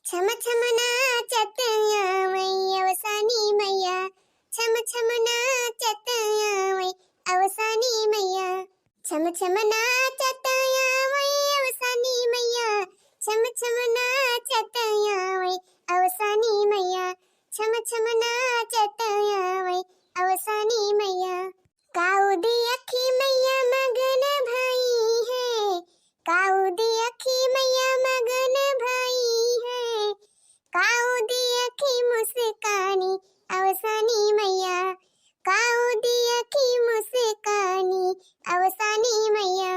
छम छम नाचत आवै अवसानी मैया, छम छम नाचत आवै अवसानी मैया, छम छम नाचत आवै अवसानी मैया, छम छम नाचत आवै अवसानी मैया, छम छम नाचत आवै अवसानी मैया। काउदी अखी मैया मगन भाई है, काउदी अखी मैया मगन भाई है, काउदी अखी मुस्कानी अवसानी मैया, काउदी अखी मुस्कानी अवसानी मैया।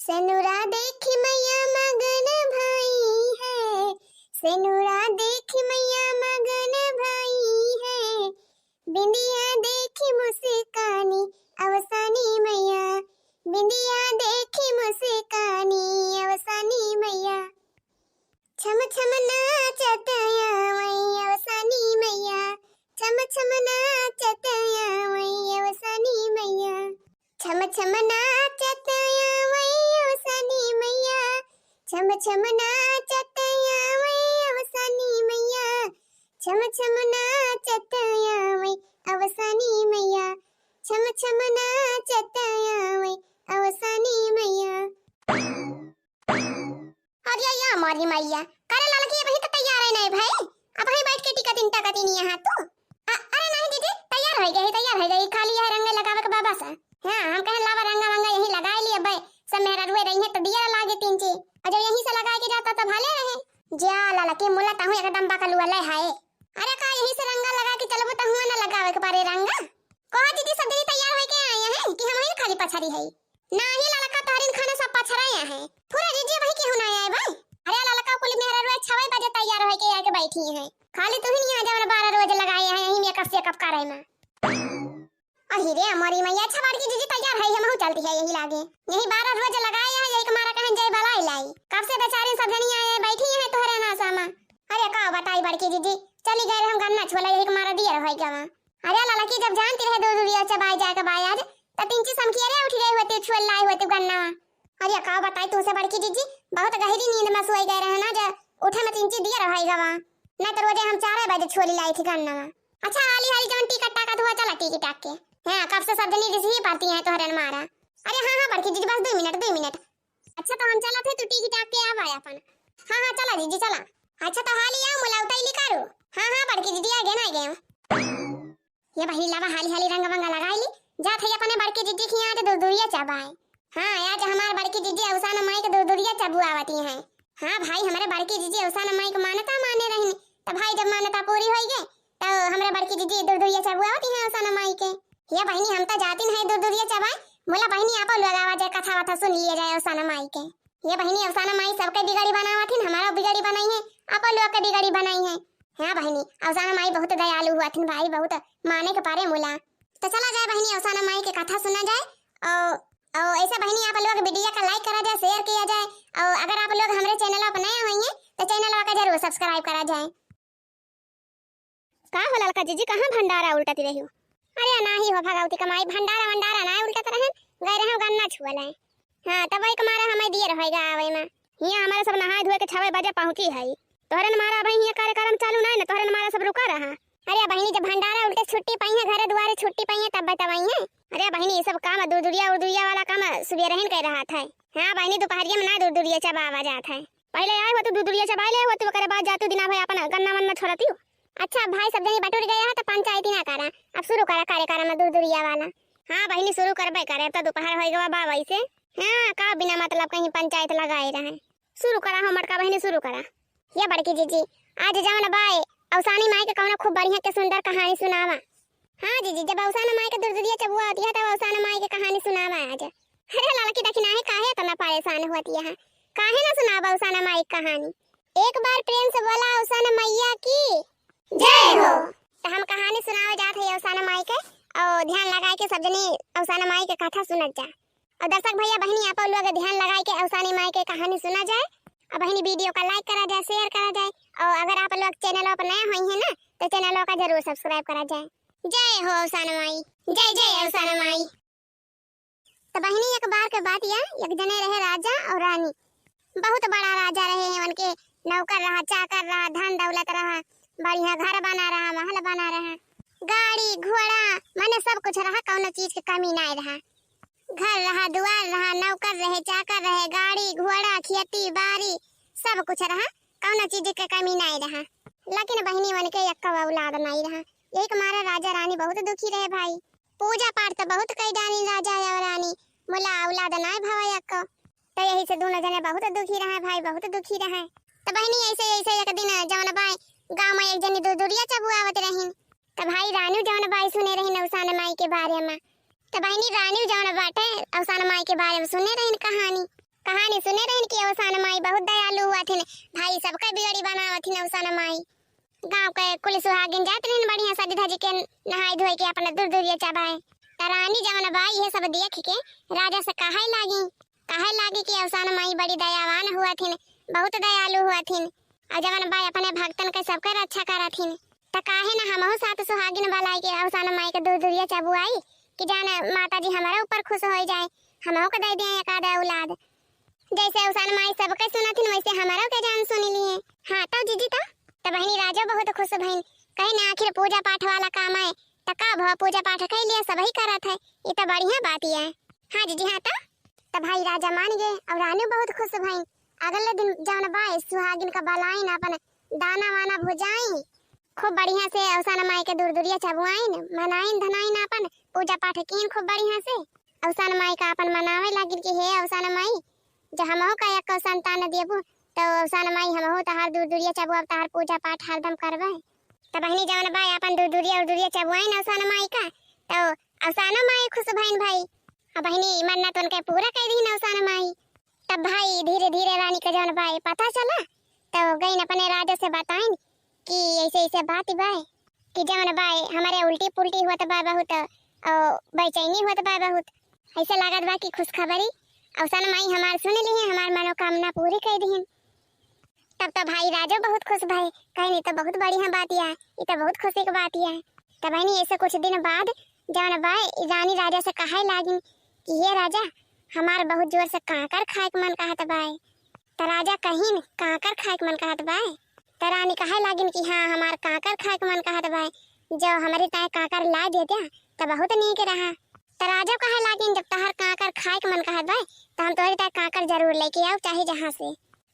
सेनुरा देखी मैया मगन भाई है, सेनुरा देखी मैया मगन भाई है, बिंदिया देखी मुस्कानी अवसानी मैया, बिंदिया देखी मुस्कानी अवसानी मैया। छम छम नाचत आवै अवसानी मैया, छम छम नाचत आवै अवसानी मैया, छम छम नाचत आवै अवसानी मैया, छम छम नाचत आवै अवसानी मैया, छम छम नाचत आवै अवसानी मैया, छम छम नाचत आवै अवसानी मैया। अरे या हमारी मैया करे लाला की वही तो तैयार है नहीं भाई, अब वही बैठ के टिकट इंटा कती नहीं यहाँ तो। अरे नहीं दीदी तैयार हो गई खाली है रंग लगावे के बाबा सा। हां हम कहे लावा रंगा वंगा यही लगा लिए भाई, सब मेहरा रुए रही है तो दिया लागे तीन ची, और जब यहीं से लगा के जाता तो भाले रहे जा लाला की मुला ताहू एक डंबा का लुआ ले हाय। अरे का यहीं से रंगा लगा के चलबो तो हुआ ना लगावे के पारे रंगा। कहा दीदी सब दीदी तैयार हो के आए हैं कि हम ही खाली पछारी है नाही लाला का तहरीन खाना सब पछराया है पूरा जीजी भाई के हुना आए भाई। अरे लाला का कुल मेरा रोज 6 बजे तैयार हो के आके बैठी है, खाली तू ही नहीं आ जा 12 रोज लगाए हैं यहीं मेकअप से कप करे में। अहि रे हमारी मैया छवाड़ की जीजी तैयार है हम हो चलती है यही लागे यही 12 रोज लगाए हैं एक मारा कहन जय भलाई लाई कब से बेचारी सब जनी आए बैठी है तोहरे नासा में। अरे का बताई बड़की जीजी चली गए हम गन्ना छोला यही मारा दिया रह गवा। अरे लाला की जब जानती रहे दो दूरिया चबाई जाए के बाय आज त तीन ची समखी अरे उठ गई होती छोल लाई होती गन्ना। अरे का बताई तुमसे बड़की जीजी बहुत गहरी नींद में सोई गए रहे ना जो उठे में तीन ची दिया रह गवा नहीं तो रोजे हम 4 बजे छोली लाई थी गन्ना में। अच्छा हाली हाली जवन टिकट टाका हुआ चला टिकट टाक के हां कब से सब जनी रिसी पाती है तोहरे मारा। अरे हां बड़की जीजी बस 2 मिनट। अच्छा तो हम चला थे तू टिकट टाक के आवा अपन। हां चला जीजी चला। अच्छा तो हाली आ मुला उताई करो। हां बड़की जीजी आ गए ये बही लावा हाली रंग वंगा लगाई ली जा थे अपने बड़की जीजी की आज दूरिया चबाए। हां आज हमार बड़की जीजी अवसान माई के दूरिया चबू आवती है। हां भाई हमारे बड़की जीजी अवसान माई को मानता माने रही तो भाई जब मानता पूरी होई गई तो हमारे बड़की जीजी दूरिया चबू आवती है अवसान माई के। ये बहनी हम तो जाती नहीं दूरिया चबाए मोला बहनी आप लगावा जाए कथा वथा सुन लिए जाए अवसान माई के। ये बहनी अवसान माई सबके बिगड़ी बनावत हमारा बिगड़ी बनाई है आप लोग के बिगड़ी बनाई है। हां बहनी अवसान माई बहुत दयालु हुआ थी भाई बहुत माने के पारे मोला तो चला जाए बहनी अवसान माई की कथा सुना जाए और ऐसा बहनी आप लोग वीडियो का लाइक करा जाए शेयर किया जाए और अगर आप लोग हमारे चैनल पर नए होंगे तो चैनल का जरूर सब्सक्राइब करा जाए। का हो ललका जीजी कहां भंडारा उल्टती रही हो। अरे नाही हो भगवती कमाई भंडारा ना उल्टत रहे गए रहे गन्ना छुअल है। हां तब वही कमारा हमें दिए रहेगा आवे में हिया हमारे सब नहाए धोए के 6 बजे पहुंची है तोहरे मारा भाई ये कार्यक्रम चालू नहीं ना तोहरे मारा सब रुका रहा। अरे बहनी जब भंडारा उल्टे छुट्टी पाई है घरे द्वारे छुट्टी पाई है तब बताई है। अरे बहनी ये सब काम दूरदुरिया वाला काम सुबह रहन कर रहा था। हां बहनी दोपहरिया में ना दूरदुरिया चबावा जात है पहले आए हो तो दूरदुरिया चबाई ले हो तो करे बाद जातू दिना भाई अपन गन्ना वन्ना छोड़ती हो। अच्छा भाई सब जनी बटोर गया है तो पंचायत ही ना करा अब शुरू करा कार्यक्रम में दूरदुरिया वाला। हां बहनी शुरू करबे करे तो दोपहर होई गवा बा वैसे हां का बिना मतलब कहीं पंचायत लगाए रहे शुरू करा हमर का बहनी शुरू करा। ये बड़की जीजी आज जावन बाय अवसानी माई के कौन खूब बढ़िया के सुंदर कहानी सुनावा। हां जीजी जब अवसान माई के दूरदुरिया चबुआ होती है तब अवसान माई के कहानी सुनावा आज। अरे लाला की दखिना है काहे तना परेशान होती है काहे ना सुनावा अवसान माई की कहानी। एक बार प्रेम से बोला अवसान मैया की जय हो। तो हम कहानी सुनावे जात है अवसान माई के और ध्यान लगाए के सब जनी अवसान माई के कथा सुनत जा और दर्शक भैया बहनी आप लोग ध्यान लगाए के अवसानी माई के कहानी सुना जाए और बहनी वीडियो का लाइक करा जाए शेयर करा जाए और अगर आप लोग चैनल पर नए हुए हैं ना तो चैनल का जरूर सब्सक्राइब करा जाए। जय हो अवसान माई जय अवसान माई। तो बहनी एक बार के बात या एक जने रहे राजा और रानी बहुत बड़ा राजा रहे हैं उनके नौकर रहा, चाकर रहा, धन दौलत रहा, बढ़िया घर बना रहा, महल बना रहा, गाड़ी घोड़ा माने सब कुछ रहा, कौनो चीज की कमी नहीं रहा। घर रहा, दुआर रहा, नौकर रहे, चाकर रहे, गाड़ी घोड़ा, खेती बाड़ी सब कुछ रहा, कौनो चीज की कमी नहीं रहा। लेकिन बहनी मन के एक औलाद नहीं रहा। यही के मारा राजा रानी बहुत दुखी रहे भाई। पूजा पाठ तो बहुत कई डाली राजा और रानी, मोला औलाद नहीं भवा एक। तो यही से दोनों जने बहुत दुखी रहे भाई, बहुत दुखी रहे। तो बहनी ऐसे ऐसे एक दिन जवन बाई गांव में एक जनी दूरिया चबुआवत रहीन। तो भाई रानू जवन बाई सुने रही औसान माई के बारे में। तो बहनी रानू जवन बाटे औसान माई के बारे में सुने रहीन कहानी सुने रहीन कि औसान माई बहुत दयालु हुआ थी भाई, सबका बिगड़ी बनावत थी औसान माई। गांव के कुल सुहागिन जात रहीन बढ़िया सज धज के नहाई धोई के अपना दूरिया चबाए। तो रानी जवन बाई ये सब देख के राजा से कहे लागी कि औसान माई बड़ी दयावान हुआ थी, बहुत दयालु हुआ थी, और जवन बाई अपने भक्तन के सबका रक्षा करा थी। तो काहे ना हमहु साथ सुहागिन बलाई के औसान माई के दूरिया चबुआई कि जाने माता जी हमारा ऊपर खुश हो जाए, हमहु को दे दे एक आधा औलाद। जैसे औसान माई सबके सुनथिन वैसे हमारा के जान सुनी लिए। हाँ तो जीजी तो बहनी राजा बहुत खुश भईन, कहीं ना आखिर पूजा पाठ वाला काम है तो का भव पूजा पाठ के लिए सब ही करत है, ये तो बढ़िया बात है। हाँ जीजी हाँ तो भाई राजा मान गए और रानी बहुत खुश भईन। अगले दिन जवन बाई सुहागिन का बलाइन अपन दाना वाना भुजाई, खूब बढ़िया से औसान माई के दूरिया चबुआइन, मनाइन धनाइन अपन पूजा पाठ कीन खूब बढ़िया से। औसान माई का अपन मनावे लागिन कि हे औसान माई जो हमहु का एक संतान देबू, तो औसान माई हमहु तहार दूरिया चबुआ तहार पूजा पाठ हरदम करबे। तो बहनी जवन बाई अपन दूरिया चबुआइन औसान माई का, तो औसान माई खुश भईन भाई। अब बहनी मन्नत उनके पूरा कर दी औसान माई। तब भाई धीरे धीरे रानी के जवन बाई पता चला तो गई अपने राजा से बताइन कि ऐसे ऐसे बात बाई कि जवन बाई हमारे उल्टी पुल्टी हुआ बा बहुत और बेचैनी हुआ बा बहुत, ऐसे लागत बा कि खुशखबरी औसान माई हमार सुन ली, हमार मनोकामना पूरी कर दी। तब तो भाई राजा बहुत खुश भाई, कहीं नहीं तो बहुत बढ़िया बात है, ये तो बहुत खुशी की बात है। तो बहनी ऐसे कुछ दिन बाद जवन बाई रानी राजा से कहे लागिन कि ये राजा हमार बहुत जोर से काकर खाए के मन कहत बाई। तो राजा कहीं काकर खाए के मन कहत बाई। तो रानी कहे लागिन कि हाँ हमार काकर खाए के मन कहत बाई, जो हमारी ताए काकर ला देते तो बहुत नीक रहा। तो राजा कहे लागिन जब तहार काकर खाए के मन कहत बाई तो हम तोहरी ताए काकर जरूर लेके आओ चाहे जहाँ से।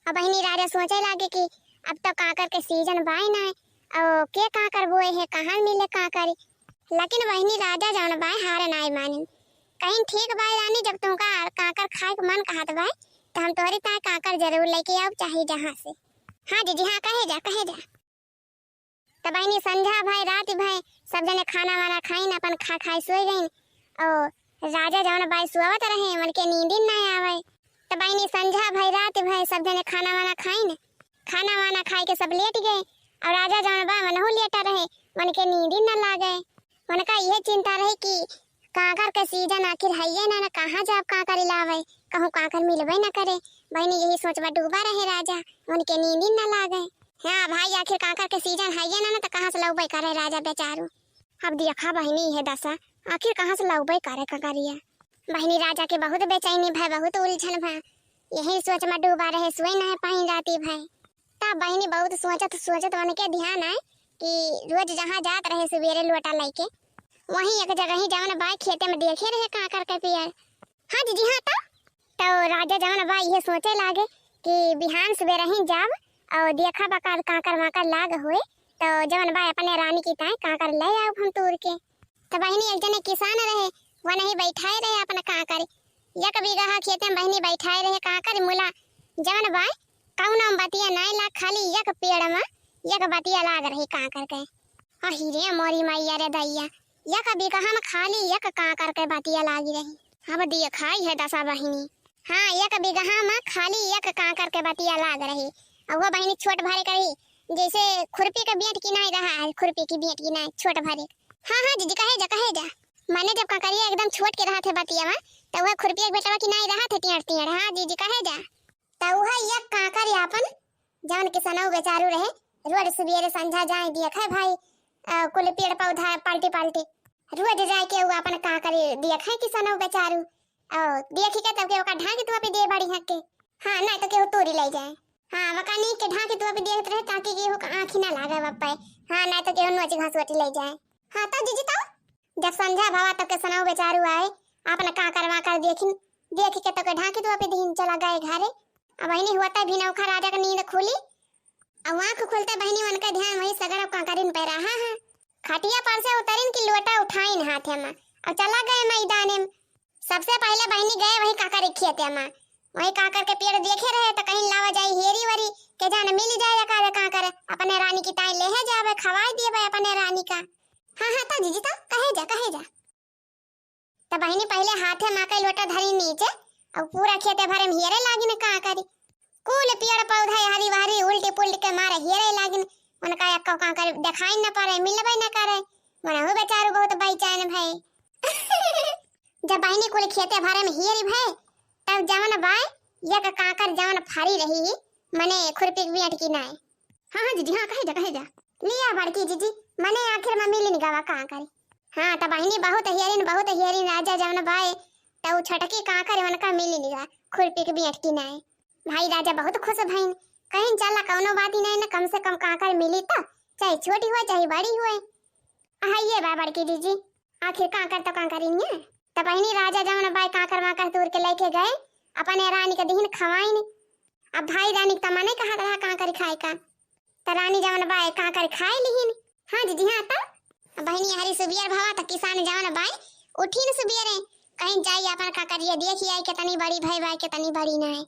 अब बहनी राजा सोचे लागे कि अब तो काकर के सीजन बाई ना और के काकर बोए है, कहाँ मिले काकर। लेकिन बहनी राजा जवन बाई हार नाई मानी, कहीं ठीक बाई रानी जब तुमका काकर खाए के मन कहत बाई तो हम तोहरी ताए काकर जरूर लेके आओ चाहे जहाँ से। हाँ जीजी हाँ कहे जा। तो बहनी संध्या भाई रात भाई सब जने खाना वाना खाइन अपन खाई सोई गईन और राजा जवन बाई सुवत रहे मन के नींद नहीं आवे। तो बहनी संध्या भाई रात भाई सब जने खाना वाना खाइन, खाना वाना खाए के सब लेट गए और राजा जवन बा मनहु लेटा रहे, मन के नींद न लागे। मन का यह चिंता रहे कि काकर के सीजन आखिर है ना कहाँ जाब काकर लावे, कहूँ काकर मिलबे न करे। बहनी यही सोच में डूबा रहे राजा, मन के नींद न लागे। हाँ भाई आखिर काकर के सीजन है ना तो कहाँ से लौबे करे राजा बेचारू। अब देखा बहनी है दशा आखिर कहाँ से लौबे करे ककरिया। बहनी राजा के बहुत बेचैनी भाई, बहुत उलझन भाई, यही सोच में डूबा रहे, सोई नहीं पाई जाती भाई। तब बहनी बहुत सोचत मन के ध्यान आए कि रोज जहाँ जात रहे सवेरे लोटा लेके वहीं एक जगह ही जवन बाई खेते में देखे रहे काकर के पेड़। हाँ जीजी हाँ तो राजा जवन बाई ये सोचे लागे कि बिहान सवेरे ही जाब और देखा बकार काकर वाकर लाग हुए तो जवन बाई अपने रानी की ताए काकर ले आओ हम तोड़ के। तो बहनी एक जने किसान रहे वो नहीं बैठाए रहे अपना काकर, एक बीघा खेते में बहनी बैठाए रहे काकर मुला जवन बाई कौनो बतिया नहीं लाग, खाली एक पेड़ में एक बतिया लाग रही काकर के। अहिरे मोरी मैया रे दैया, एक बीघा में खाली एक काकर के बतिया लागी रही। अब दिखाई है दशा बहनी। हाँ एक बीघा में खाली एक काकर के बतिया लाग रही और वो बहनी छोट भरे करी जैसे खुरपी के बेट की नहीं रहा है, खुरपी की बेट की नहीं छोट भरे। हाँ जीजी कहे जा मैंने जब काकरिया एकदम छोट के रहा थे बतिया में तो वह खुरपी एक बेटवा की नहीं रहा थे टियर। हाँ जीजी कहे जा। तो वह एक काकर यापन जवन किसानों बेचारू रहे रोज सवेरे संझा जाए देखे भाई कुल पेड़ पौधा पाल्टी रोज जाए के वो अपन काकर देखे किसानों बेचारू और देखी के तब के ओका ढांकी तो पे दे बड़ी हक के। हाँ नहीं तो के तोरी ले जाए। हाँ वका नी के ढाके तो अभी देखत रहे ताकि के हो आँखी ना लागे बापा। हाँ ना तो केहू नोची घासवटी ले जाए। हाँ तो जीजी तो जब संध्या भावा तक के सनाऊ बेचारू आए आपने का करवा कर देखिन देख के तो के ढाके तो अभी दिन चला गए घरे। अब बहनी हुआ भी नौखा राजा का नींद खुली अब आँख खुलते बहनी मन का ध्यान वही सगर अब काकरिन पे रहा है। खटिया पर से उतरिन की लोटा उठाइन हाथे में और चला गए मैदान में। सबसे पहले बहनी गए वही काकर खेते में वही काकर के पेड़ देखे रहे तो कहीं लावा जाई हेरी वरी के जाने मिल जाए का काकर अपने रानी की ताई ले जावे खवाई दिए अपने रानी का। हाँ हाँ तो जीजी तो कहे जा तो बहनी पहले हाथे में का लोटा धरी नीचे और पूरा खेते भरे में हेरे लागिन का करी कुल पेड़ पौधा हरी भरी उल्टी पुल्टी के मारे हेरे लागिन उनका एक का कर दिखाई न पारे मिलबे न करे मने हो बेचारू बहुत बेचैन भाई। जब बहनी कुल खेते भरे में हेरी भाई तब जवन बाय एक काकर जवन फारी रही मने खुरपी भी अटकी ना। हाँ जीजी हाँ कहे जा लिया बड़की जीजी मने आखिर में मिली निगावा का करी। हाँ तो बहनी बहुत हेरिन राजा जवन बाय तो छटकी काकर उनका मिली निगा खुरपी भी अटकी ना। भाई राजा बहुत खुश भईन कहीं चला कौनो बात ही नहीं ना कम से कम काकर मिली तो चाहे छोटी हो चाहे बड़ी हो। हाँ ये बा बड़की जीजी आखिर काकर तो काकर ही है। तो बहनी राजा जवन बाय काकर वाकर तोड़ के लेके गए अपने रानी के दीन खवाई। अब भाई रानी तो मने कहा रहा काकर खाए का तो रानी जवन बाय काकर खाए लिहिन। हाँ जीजी हाँ तो बहनी हरी सुबियर भावा तो किसान जवन बाय उठी न सुबियरे कहीं जाई अपन काकर ये देखी आई कितनी बड़ी भाई भाई कितनी बड़ी ना है।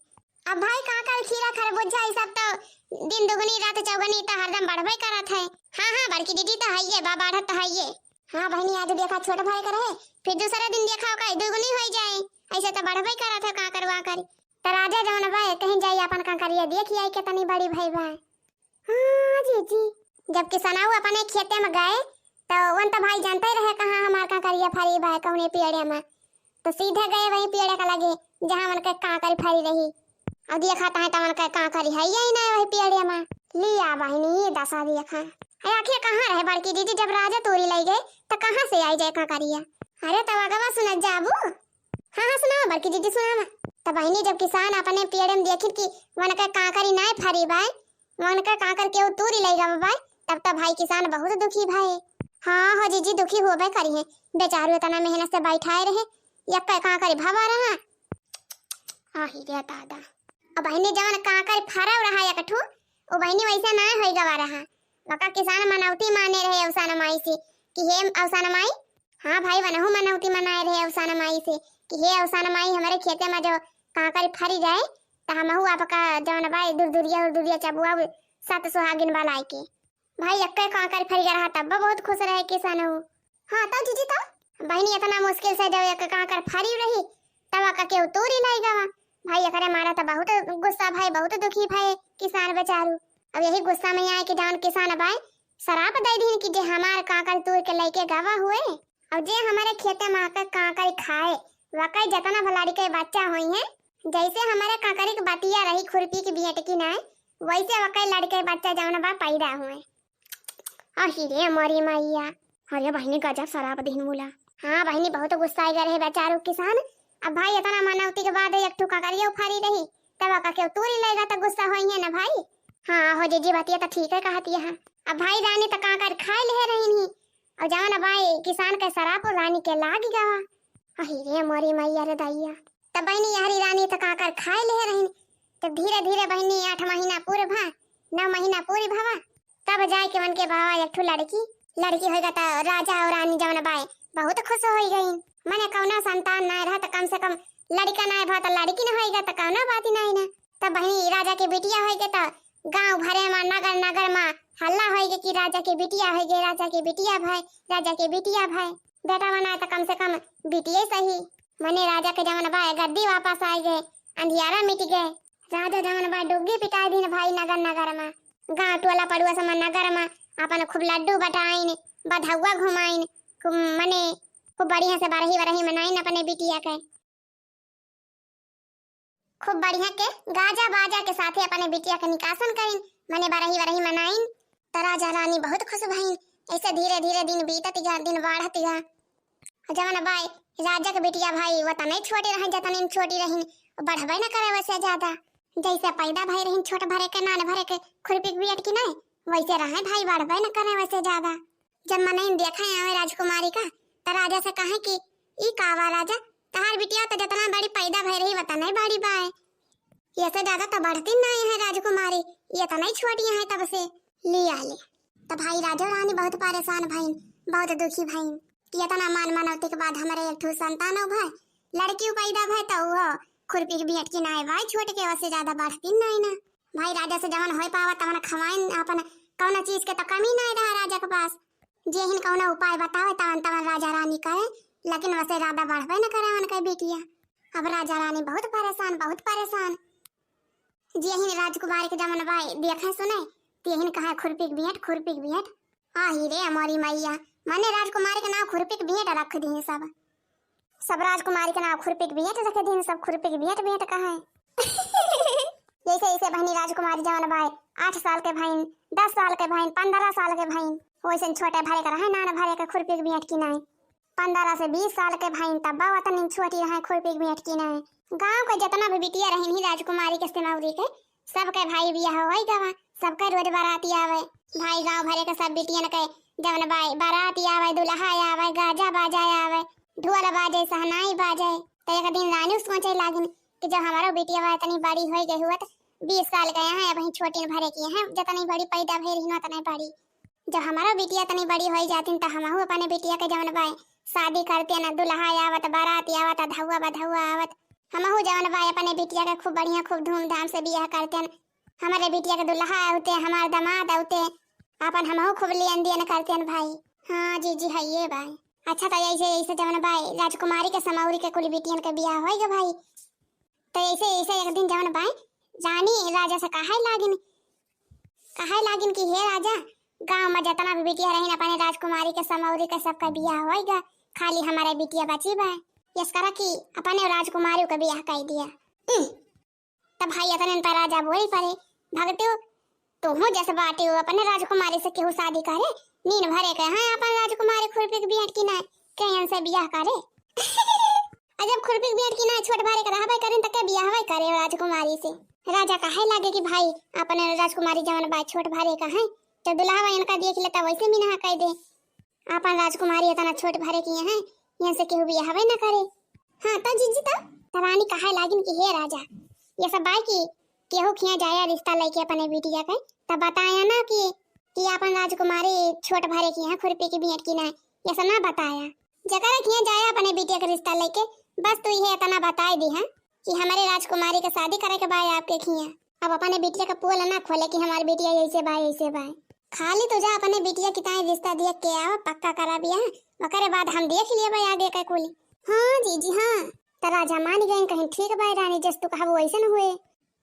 अब भाई काकर खीरा खरबूजा ई सब तो दिन दुगनी रात चौगनी तो हरदम बढ़बे करत है। हाँ बड़की दीदी तो है ये बाबा तो है ये। हाँ बहनी आज देखा छोटा भाई का रहे फिर दूसरा दिन देखा का दुगनी हो जाए ऐसे तो बढ़बे करत है काकर वाकर। तो राजा जवन भाई कहीं जाई अपन काकर ये देखी आई कितनी बड़ी भाई भाई। हाँ जीजी जब किसानाऊ अपने खेते में गए तो वन तो भाई जानते रहे कहाँ हमार काकर ये फरी भाई कौने पेड़े में तो सीधे गए वही पेड़े का लगे जहाँ मन के काकर फरी रही और देखा था तो मन के काकर है यही ना वही पेड़े में लिया बहनी ये दशा देखा। आखिर कहाँ रहे बड़की दीदी जब राजा तोरी ले गए तो कहाँ से आई जाए काकरिया। अरे तब अगवा सुना जाबू। हाँ सुना बड़की दीदी सुना तो बहनी जब किसान अपने पेड़ में देखी कि मन के काकरी ना फरी भाई मन के काकर के तोरी ले गए भाई तब तो भाई किसान बहुत दुखी भाई। हाँ हो जीजी दुखी होबे करी है बेचारू इतना मेहनत से बैठाए रहे एक काकरी भवा रहा। आही रे दादा अब बहनी जवन काकर फरव रहा या कठू ओ बहनी वैसा ना होई गवा रहा वका किसान मनौती माने रहे अवसान माई से कि हे अवसान माई। हाँ भाई वनहु मनौती मनाए रहे अवसान माई से कि हे अवसान माई हमारे खेते में जो काकर फरी जाए तो हमहु आपका जवन भाई दुरदुरिया चबुआ सत सुहागिन वाला के भाई एक काकर फरी रहा तब बहुत खुश रहे किसान हो। हाँ तो जीजी तो बहनी इतना मुश्किल से जब एक काकर फरी रही तब का के तोरी लाई गवा भाई एकरे मारा तो बहुत गुस्सा भाई बहुत दुखी भाई किसान बेचारू। अब यही गुस्सा में आए कि जान किसान भाई शराब दे दीन कि जे हमार काकर तोड़ के लेके गवा हुए और जे हमारे खेते में आकर काकर खाए वकई जतना भलाड़ी के बच्चा हुई है जैसे हमारे काकरी की बतिया रही खुरपी की बियट की ना वैसे वकई लड़के बच्चा जान बा पैदा हुए। अरे मोरी मैया अरे बहनी गजब शराब दीन बोला। हाँ बहनी बहुत गुस्सा आई रहे बेचारू किसान। अब भाई इतना मनौती के बाद एक ठुका करियो फारी रही तब का के तोरी लेगा तो गुस्सा होई है ना भाई। हाँ हो जीजी बतिया तो ठीक है कहती है। अब भाई रानी तो काकर खाए ले रही नहीं और जान भाई किसान के शराब रानी के लाग गवा। अरे मोरी मैया रे दैया तब बहनी यारी रानी तो काकर खाए ले रही तब धीरे धीरे बहनी 8 महीना पूरे भा 9 महीना पूरी भवा तब जाए के मन के बाबा एक ठू लड़की होगा तो राजा और रानी जवन बाई बहुत खुश हो गई मने कौना संतान ना रहा तो कम से कम लड़का ना भा तो लड़की ना होएगा तो कौना बात ही नहीं ना। तब बहनी राजा के बिटिया होएगे तो गांव भरे में नगर में हल्ला होएगे कि राजा के बिटिया होएगे राजा के बिटिया भाई बेटा बना तो कम से कम बिटिया सही। मने राजा के जवन भाई गद्दी वापस आ गए अंधियारा मिट गए राजा जवन भाई डुग्गी पिटाई दिन भाई नगर में गांव टोला पड़ुआ सब नगर में अपन खूब लड्डू बटाइन बधौआ घुमाइन खूब मने खूब बढ़िया से बरही मनाइन अपने बिटिया के खूब बढ़िया के गाजा बाजा के साथे अपने बिटिया के निकासन करिन मने बरही मनाइन। तो राजा रानी बहुत खुश भईन। ऐसे धीरे धीरे दिन बीतत गया दिन बढ़त गया। जवन भाई राजा के बिटिया भाई वो तने छोटी रही जतने छोटी रही बढ़बे न करे वैसे ज्यादा जैसे पैदा भाई रही छोट भरे के नान भरे के खुरपी के बियट की नहीं वैसे रहे भाई बढ़बे न करे वैसे ज्यादा। जब मैंने देखा है राजकुमारी का तो राजा से कहे कि ई कावा राजा तहार बिटिया तो जितना बड़ी पैदा भई रही वतना नहीं बड़ी बाए, ये से ज्यादा तो बढ़ती नहीं है राजकुमारी, ये तो नहीं छोटी है तब से लिया ले। तो भाई राजा रानी बहुत परेशान भईन, बहुत दुखी भईन कि इतना मान मनौती के बाद हमारे एक ठो संतान हो भाई लड़की पैदा भई तो वो खुरपी के बियट की नाय भाई छोटे के वसे ज्यादा बढ़ती नहीं ना। भाई राजा से जवन होई पावा तवन खवाइन अपन कौन चीज के तो कमी नहीं रहा राजा के पास, जे हिन कौन उपाय बतावे तवन तवन राजा रानी करे, लेकिन वैसे ज्यादा बढ़बे न करे मन के बेटिया। अब राजा रानी बहुत परेशान जे हिन राजकुमारी के जमन भाई देखे सुने ते हिन कहा खुरपी के बियट आही रे हमारी मैया माने राजकुमारी के नाम खुरपी के बियट रख दी सब राजकुमारी के नाम खुरपी के बियट रख दी सब खुरपी के बियट कहा है जैसे जैसे बहनी राजकुमारी जवन भाई 8 साल के भाई 10 साल के भाई 15 साल के भाई वैसे छोटे भरे का रहे नान भरे का खुरपी के बियट की नहीं 15 से 20 साल के भाई तब वतन छोटी रहे खुरपी के बियट की नहीं। गांव के जितना भी बिटिया रही ही राजकुमारी के सिमौरी के सबके भाई बियाह होई गवा, सबके रोज बाराती आवे भाई गांव भरे के सब बिटियन के जवन भाई बाराती आवे दुल्हा आवे गाजा बाजा आवे ढोल बाजे सहनाई बाजे। तो एक दिन रानी सोचे लागिन कि जब हमारा बिटिया इतनी बड़ी हो गई हुआ 20 साल का है वही छोटी भरे की है जितनी बड़ी पैदा भई रही उतनी बड़ी, जब हमारा बिटिया इतनी बड़ी हो जाती तो हम अपने बिटिया के जवन भाई शादी करते ना दुल्हा आवत बाराती आवत धौआ बधौआ आवत हम जवन भाई अपने बिटिया के खूब बढ़िया खूब धूमधाम से बियाह करते न, हमारे बिटिया के दुल्हा आते हमारे दामाद आते अपन हम खूब लेन देन करते न भाई। हाँ जी है ये भाई। अच्छा तो ऐसे जवन भाई राजकुमारी के समौरी के कुल बिटियन के बियाह होएगा भाई। तो ऐसे एक दिन जवन भाई रानी राजा से कहे लागिन कि हे राजा गांव में जितना भी बिटिया रही अपने राजकुमारी के समौरी के सबका बियाह होएगा खाली हमारे बिटिया बची बा यस करा कि अपने राजकुमारी का बियाह कर दिया। तब भाई इतने पर राजा बोल पड़े भगतो तुम जैसे बाटे हो अपने राजकुमारी से केहू शादी करे नीन भरे के हाँ अपन राजकुमारी खुरपी के बियट की ना कहीं से बियाह करे जब खुरपी के बियट की ना छोट भरे के रहबे करें त के बियाह होय करे राजकुमारी से। राजा कहे लागे कि भाई अपने राजकुमारी जवन बा छोट भरे का है तो दुल्हा इनका देख लेता वैसे भी ना कह दे अपन राजकुमारी इतना छोट भरे की है यहाँ से केहू बियाह न करे। हाँ तो जीजी तो रानी कहे लागिन कि हे राजा ये सब बाई की केहू खिया जाया रिश्ता लेके अपने बिटिया के तब बताया ना कि अपन राजकुमारी छोट भरे की है खुरपी की बियट की ना ये सब ना बताया जकरा खिया जाया अपने बिटिया का रिश्ता लेके बस तू ये इतना बताई दी है कि हमारे राजकुमारी के शादी करे के बाद आपके खिया अब अपने बिटिया का पोल ना खोले कि हमारी बिटिया ऐसे बाय खाली तो जा अपने बिटिया की ताई रिश्ता देख के आओ पक्का करा बिया ओकरे बाद हम देख लिए भाई आगे का कुली। हाँ जी हाँ तो राजा मान गए कहीं ठीक भाई रानी जस तू कहा वैसे न हुए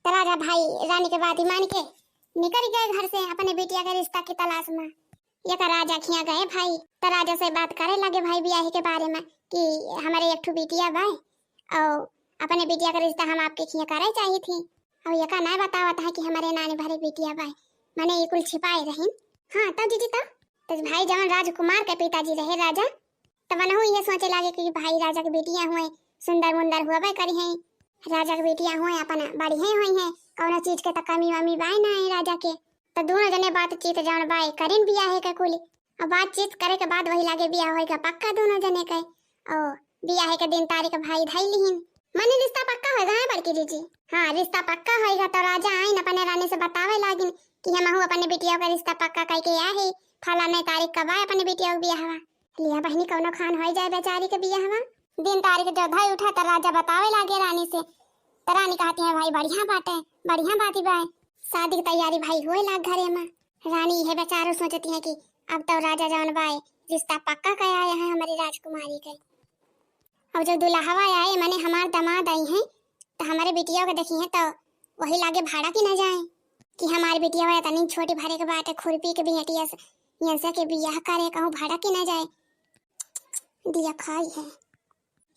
तो राजा भाई रानी के बात ही मान के निकल गए घर से अपने बिटिया के रिश्ता की तलाश में। ये तो राजा खिया गए भाई तो राजा से बात करे लगे भाई ब्याह के बारे में कि हमारे एक ठो बिटिया भाई और अपने बिटिया का रिश्ता हम आपके खिया करे चाहिए थी और ये का ना बतावत है कि हमारे नानी भरे बिटिया भाई मैंने ये कुल छिपाए रही। हाँ तब दीदी तो भाई जवन राजकुमार के पिताजी रहे राजा तब वनहु ये सोचे लागे कि भाई राजा की बेटियां हुए सुंदर मुंदर हुआ करी हैं राजा की बेटियां हुए अपना बड़ी हैं हुई हैं कौन चीज के तो कमी वमी बाई ना है राजा के तो दोनों जने बातचीत जवन बाई करीन बियाह है का कुली और बातचीत करे के बाद वही लागे बियाह होएगा पक्का दोनों जने के और बियाह के दिन तारीख भाई धाई लिहिन मने रिश्ता पक्का होएगा है बड़की दीदी। हाँ रिश्ता पक्का होएगा तो राजा आइन अपने रानी से बतावे लागिन कि हम अपने बिटिया का रिश्ता पक्का करके आए है फलाने तारीख कब आए अपने बिटिया का बियाह लिया बहनी कौनो खान हो जाए बेचारी के बियाह दिन तारीख जो धाई उठा तो राजा बतावे लागे रानी से तो रानी कहती है भाई बढ़िया बात है भाई शादी की तैयारी भाई हुए लाग घरे में। रानी यह बेचारो सोचती है कि अब तो राजा जवन भाई रिश्ता पक्का कर आए हैं हमारी राजकुमारी के और जब दुल्हावा आए मैंने हमारे दामाद आई हैं तो हमारे बिटिया को देखी है तो वही लागे भाड़ा की न जाए कि हमारी बिटिया है इतनी छोटी भरे के बात है खुरपी के बिटिया से यहाँ से के बियाह करे कहूँ भाड़ा की न जाए दिया खाई है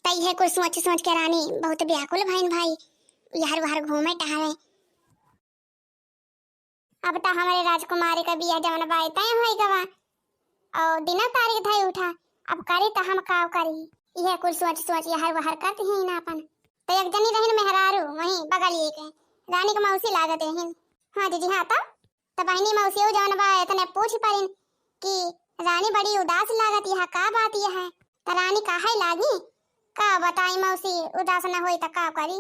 तई है कुछ सोच के रानी बहुत व्याकुल भाई यार बाहर घूमे टहरे। अब तो हमारे राजकुमारी का बियाह जवन बाई तय होई गवा और दिन तारीख धाई उठा अब करे तो हम काव करी यह कुछ सोच यार बाहर करते हैं ना अपन तो एक जनी रही मेहरारू वहीं बगल ये के रानी के मौसी लागत है। हाँ दीदी हाँ तब बहनी मौसी हो जवन बा इतने पूछ परिन कि रानी बड़ी उदास लागत यह का बात यह है। तो रानी काहे लागी का बताई मौसी उदास न होई त का करी।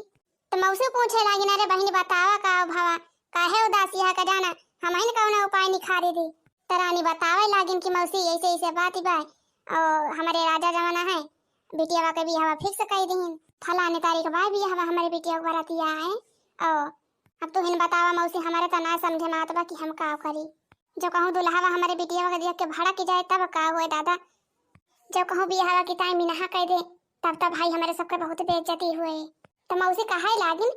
तो मौसी पूछे लागी ना रे बहनी बतावा का भावा काहे उदास यह का जाना हमइन कौन उपाय निखारे दी। तो रानी बतावे लागिन कि मौसी ऐसे ऐसे बात बा और हमारे राजा जमाना है बिटिया का भी हवा फिक्स कर दीन फलाने तारीख बा भी हवा हमारे बिटिया को बरातिया है। और अब तो हिन बतावा मौसी हमारे तो ना समझे मात बा कि हम का करी। जो कहूँ दुल्हावा हमारे बिटिया का देख के भाड़ा की जाए तब का हुए दादा। जब कहूँ बिहावा की टाइम नहा कह दे तब भाई हमारे सबके बहुत बेइज्जती हुए। तो मौसी कहा लागिन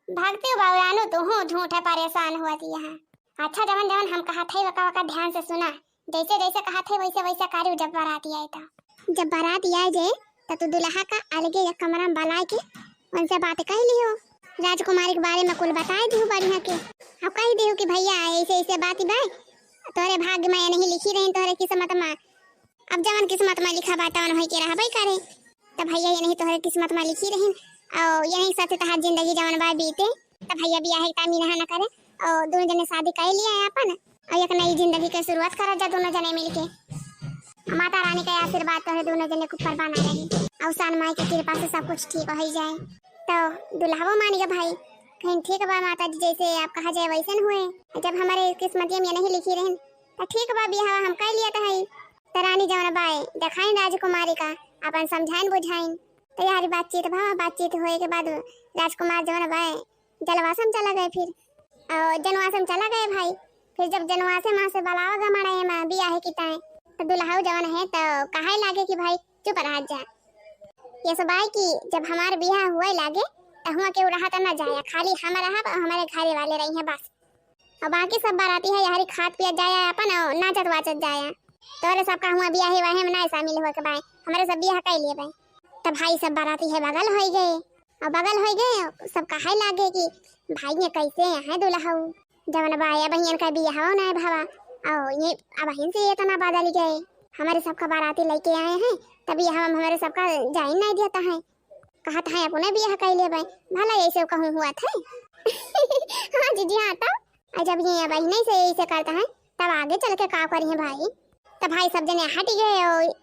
भागते हो बावरानो तो हूँ झूठ है परेशान हुआ थी यहाँ। अच्छा जवन जवन हम कहा थे वका वका ध्यान से सुना जैसे जैसे कहा थे वैसे वैसे कार्य जब बारात आए था। जब बारात आए जे तो दुल्हा का अलगे एक कमरा में बुला के उनसे बात कह लियो राजकुमारी के बारे में कुल बताए दी बढ़िया के। अब कह दी कि भैया ऐसे ऐसे बात बाय तोरे भाग्य में नहीं लिखी रही तोरे किस्मत में। अब जवन किस्मत में लिखा बात वन होई के रहबे करे तो भैया ये नहीं तोरे किस्मत में लिखी रही और यही साथ तहार जिंदगी जवन बा बीते तो भैया बियाह टाइम नहा न करे और दोनों जने शादी कर लिया है अपन और एक नई जिंदगी की शुरुआत करा जा दोनों जने मिलके। माता रानी का आशीर्वाद तो है दोनों जने को ऊपर बना रही और सान माई की कृपा से सब कुछ ठीक हो जाए। तो दुल्हावो मान गया भाई कहीं ठीक बा माता जी जैसे आप कहा जाए वैसे हुए। जब हमारे किस्मत में नहीं लिखी रही तो ठीक बा बियाह हम कर लिया था। तो रानी जवन बाय दिखाई राजकुमारी का अपन समझाइन बुझाइन तैयारी बातचीत भा बातचीत होए के बाद राजकुमार जवन बाय जलवासम चला गए फिर और जनवासम चला गए भाई। फिर जब जनवासे माँ से बलावा गमाड़ा माँ बियाह की ताए तो दुल्हाऊ जवन है तो कहे लागे कि भाई चुप रह जा ये सब आई कि जब हमारे बियाह हुए लागे तो हुआ के रहा तो न जाया खाली हम रहा हमारे घरे वाले रही हैं बस और बाकी सब बाराती है यारी खाद पिया जाया अपन और नाचत वाचत जाया। तोरे सबका हुआ बियाह हुआ है ना शामिल हो के भाई हमारे सब बियाह कर लिए भाई। तो भाई सब बाराती है बगल हो गए और बगल हो गए सब कहे लागे कि भाई ये कैसे है दुल्हाऊ जवन बाया बहन का बियाह हो ना भावा और ये अब बहन से इतना बदल गए हमारे सबका बाराती लेके आए हैं तभी हम हमारे सबका जाइन नहीं देता है कहा था अपने बियाह कर लिए भाई भला ऐसे कहूँ हुआ था। हाँ जी हाँ तब जब ये बहन से ऐसे करता है तब आगे चल के का करी है भाई। तो भाई सब जने हट गए और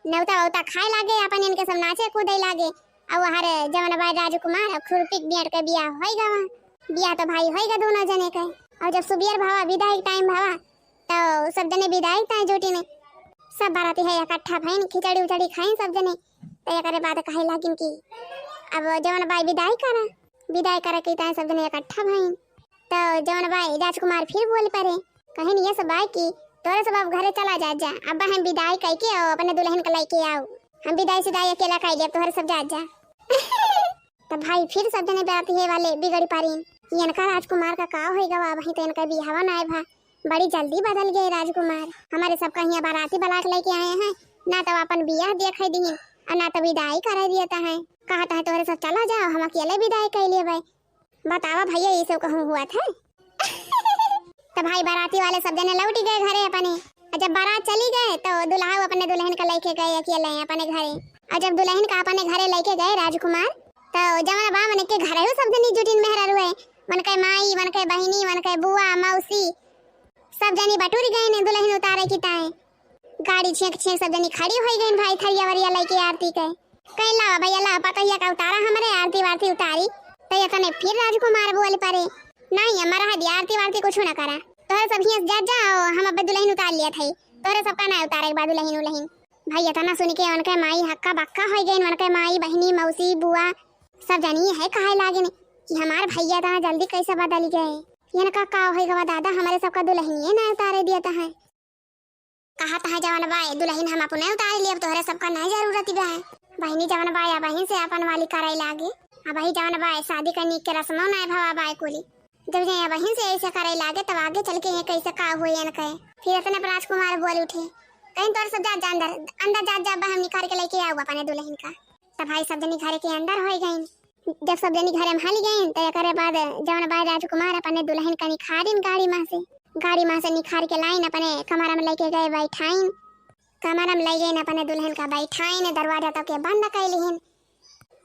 नौता वौता खाए लागे अपन इनके सब नाचे कूदे लागे और हमारे जवन भाई राजकुमार और खुरपी बेट के बियाह होएगा बियाह तो भाई होएगा दोनों जने के। और जब सुबियर भावा विदाई टाइम भावा तो सब जने विदाई ताए जोटी में सब बाराती है इकट्ठा भइन खिचड़ी उचड़ी खाई सब जने। तो एकरे बाद कहे लागिन की अब जवन भाई विदाई करे की ताए सब जने इकट्ठा भइन। तो जवन भाई राजकुमार फिर बोल पड़े कहीं ये सब भाई की तोरे सब अब घरे चला जा अब हम विदाई कह के और अपने दुल्हन को लेके आओ हम विदाई सिदाई अकेला कह ले तोहरे सब जा। तो भाई फिर सब जने बाराती है वाले बिगड़ी पारीन इनका राजकुमार का का होएगा वही तो इनका बियाह ना है भा बड़ी जल्दी बदल गए राजकुमार हमारे सबका यहाँ बाराती बलाक लेके आए हैं ना तो अपन बियाह देखे दी और ना तो विदाई करा दिया है कहता है तोहरे सब चला जाओ हम अकेले विदाई कर लिए भाई बतावा भैया ये सब कहूँ हुआ था। तो भाई बाराती वाले सब जने लौट गए घरे अपने जब बारात चली गए तो दुल्हा अपने दुल्हन का लेके गए अकेले अपने घरे और जब दुल्हन का अपने घरे लेके गए राजकुमार तो जवन बा मन के घरे सब जनी जुटिन मेहरा रुए मन के माई मन के बहिनी मन के बुआ मौसी सब जनी बटूर गए ने दुल्हन उतारे की ताए गाड़ी छेक छेक सब जनी खड़ी हो गई भाई थरिया वरिया लेके आरती के कहला भैया ला पतैया का उतारा हमारे आरती वारती उतारी तो ये तने फिर राजकुमार बोल पड़े नहीं हमारा हदी आरती वारती कुछ ना करा तोरे सब हियां जा जाओ हम अब दुल्हन उतार लिया थे तोरे सब का ना उतारे के बाद दुल्हन उल्हन भाई इतना सुन के उनके माई हक्का बक्का हो गई उनके माई बहनी मौसी बुआ सब जानी है कहे लागे कि हमारे भैया तना जल्दी कैसे बदल गए इनका का होएगा दादा हमारे सबका दुल्हन ना उतारे दिया है कहा था जवान भाई दुल्हन हम अपने उतार लिए अब तोहरे सबका नहीं जरूरत बा बहनी जवान भाई बहन से अपन वाली करे लागे अब वही जवान भाई शादी करने के रस्मों ना भावा भाई कोली जब ये बहन से ऐसे करे लागे तब आगे चल के ये कैसे का हुए न कहे फिर इतने राजकुमार बोल उठे कहीं तोर सब जा अंदर जा हम निकाल के लेके आओ अपने दुल्हन का। तब भाई सब जनी घर के अंदर हो गई जब सब जनी घर में हाली गई तो एक बाद जवन भाई राजकुमार अपने दुल्हन का निखारिन गाड़ी माँ से निखार के लाइन अपने कमरा में लेके गए बैठाइन कमरा में ले गए अपने दुल्हन का बैठाइन दरवाजा तक के बंद कर लिहिन